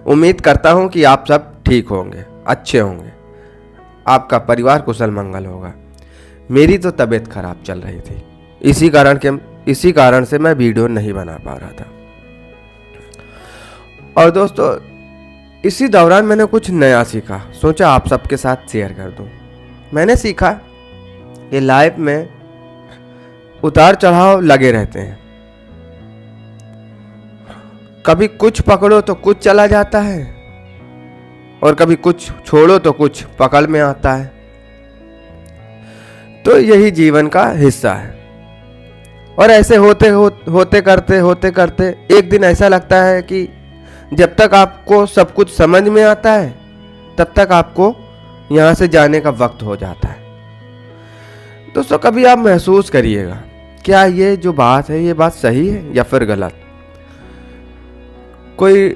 उम्मीद करता हूँ कि आप सब ठीक होंगे, अच्छे होंगे, आपका परिवार कुशल मंगल होगा। मेरी तो तबीयत खराब चल रही थी, इसी कारण से मैं वीडियो नहीं बना पा रहा था। और दोस्तों, इसी दौरान मैंने कुछ नया सीखा, सोचा आप सबके साथ शेयर कर दूं। मैंने सीखा कि लाइफ में उतार चढ़ाव लगे रहते हैं, कभी कुछ पकड़ो तो कुछ चला जाता है और कभी कुछ छोड़ो तो कुछ पकड़ में आता है। तो यही जीवन का हिस्सा है। और ऐसे होते करते एक दिन ऐसा लगता है कि जब तक आपको सब कुछ समझ में आता है तब तक आपको यहाँ से जाने का वक्त हो जाता है। दोस्तों, कभी आप महसूस करिएगा, क्या ये जो बात है ये बात सही है या फिर गलत। कोई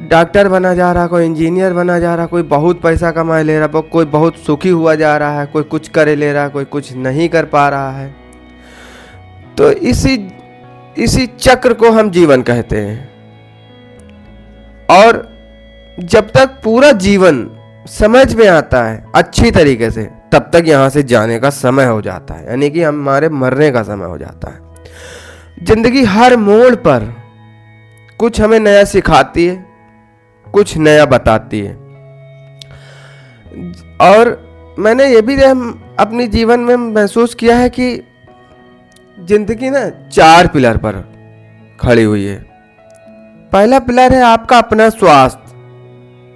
डॉक्टर बना जा रहा, कोई इंजीनियर बना जा रहा, कोई बहुत पैसा कमा ले रहा, कोई बहुत सुखी हुआ जा रहा है, कोई कुछ करे ले रहा, कोई कुछ नहीं कर पा रहा है। तो इसी चक्र को हम जीवन कहते हैं। और जब तक पूरा जीवन समझ में आता है अच्छी तरीके से, तब तक यहाँ से जाने का समय हो जाता है, यानी कि हमारे मरने का समय हो जाता है। जिंदगी हर मोड़ पर कुछ हमें नया सिखाती है, कुछ नया बताती है। और मैंने ये भी अपनी जीवन में महसूस किया है कि जिंदगी ना 4 पिलर पर खड़ी हुई है। पहला पिलर है आपका अपना स्वास्थ्य,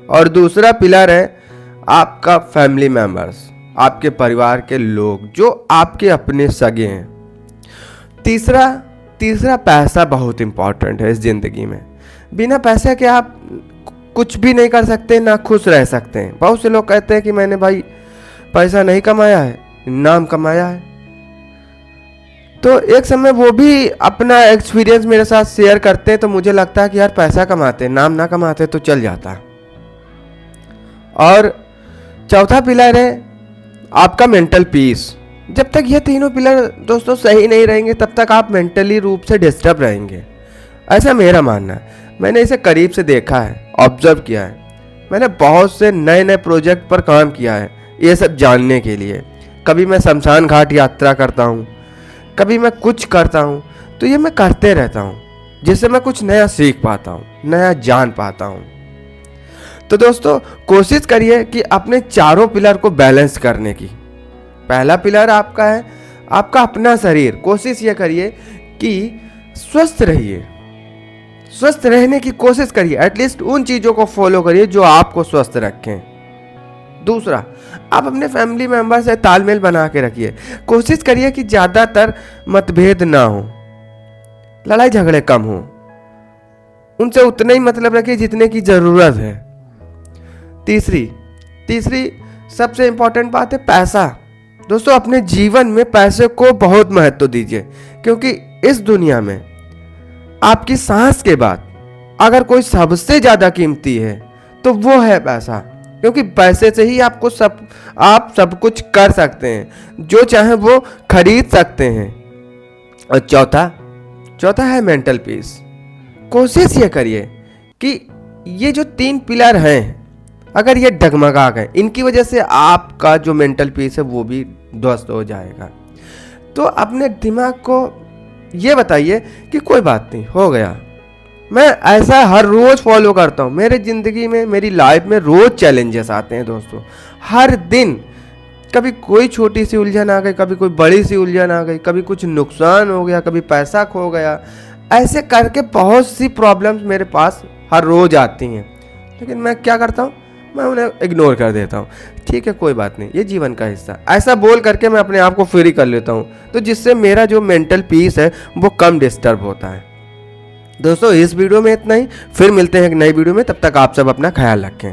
और दूसरा पिलर है आपका फैमिली मेंबर्स, आपके परिवार के लोग जो आपके अपने सगे हैं। तीसरा पैसा बहुत इंपॉर्टेंट है इस जिंदगी में। बिना पैसे के आप कुछ भी नहीं कर सकते, ना खुश रह सकते हैं। बहुत से लोग कहते हैं कि मैंने भाई पैसा नहीं कमाया है, नाम कमाया है। तो एक समय वो भी अपना एक्सपीरियंस मेरे साथ शेयर करते हैं, तो मुझे लगता है कि यार पैसा कमाते, नाम ना कमाते तो चल जाता। और चौथा पिलर है आपका मेंटल पीस। जब तक ये तीनों पिलर दोस्तों सही नहीं रहेंगे तब तक आप मेंटली रूप से डिस्टर्ब रहेंगे, ऐसा मेरा मानना है। मैंने इसे करीब से देखा है, ऑब्जर्व किया है। मैंने बहुत से नए नए प्रोजेक्ट पर काम किया है ये सब जानने के लिए। कभी मैं शमशान घाट यात्रा करता हूँ, कभी मैं कुछ करता हूँ, तो ये मैं करते रहता हूँ जिससे मैं कुछ नया सीख पाता हूँ, नया जान पाता हूँ। तो दोस्तों, कोशिश करिए कि अपने चारों पिलर को बैलेंस करने की। पहला पिलर आपका है आपका अपना शरीर। कोशिश ये करिए कि स्वस्थ रहिए, स्वस्थ रहने की कोशिश करिए। एटलीस्ट उन चीज़ों को फॉलो करिए जो आपको स्वस्थ रखें। दूसरा, आप अपने फैमिली मेंबर से तालमेल बना के रखिए। कोशिश करिए कि ज़्यादातर मतभेद ना हो, लड़ाई झगड़े कम हो। उनसे उतना ही मतलब रखिए जितने की ज़रूरत है। तीसरी सबसे इंपॉर्टेंट बात है पैसा। दोस्तों, अपने जीवन में पैसे को बहुत महत्व दीजिए, क्योंकि इस दुनिया में आपकी सांस के बाद अगर कोई सबसे ज़्यादा कीमती है तो वो है पैसा। क्योंकि पैसे से ही आप सब कुछ कर सकते हैं, जो चाहे वो खरीद सकते हैं। और चौथा है मेंटल पीस। कोशिश ये करिए कि ये जो 3 पिलर हैं, अगर ये डगमगा गए, इनकी वजह से आपका जो मेंटल पीस है वो भी ध्वस्त हो जाएगा। तो अपने दिमाग को ये बताइए कि कोई बात नहीं, हो गया। मैं ऐसा हर रोज़ फॉलो करता हूँ। मेरे ज़िंदगी में, मेरी लाइफ में रोज़ चैलेंजेस आते हैं दोस्तों, हर दिन। कभी कोई छोटी सी उलझन आ गई, कभी कोई बड़ी सी उलझन आ गई, कभी कुछ नुकसान हो गया, कभी पैसा खो गया। ऐसे करके बहुत सी प्रॉब्लम्स मेरे पास हर रोज़ आती हैं, लेकिन मैं क्या करता हूँ, मैं उन्हें इग्नोर कर देता हूँ। ठीक है, कोई बात नहीं, ये जीवन का हिस्सा। ऐसा बोल करके मैं अपने आप को फ्री कर लेता हूँ, तो जिससे मेरा जो मेंटल पीस है वो कम डिस्टर्ब होता है। दोस्तों, इस वीडियो में इतना ही। फिर मिलते हैं एक नई वीडियो में, तब तक आप सब अपना ख्याल रखें।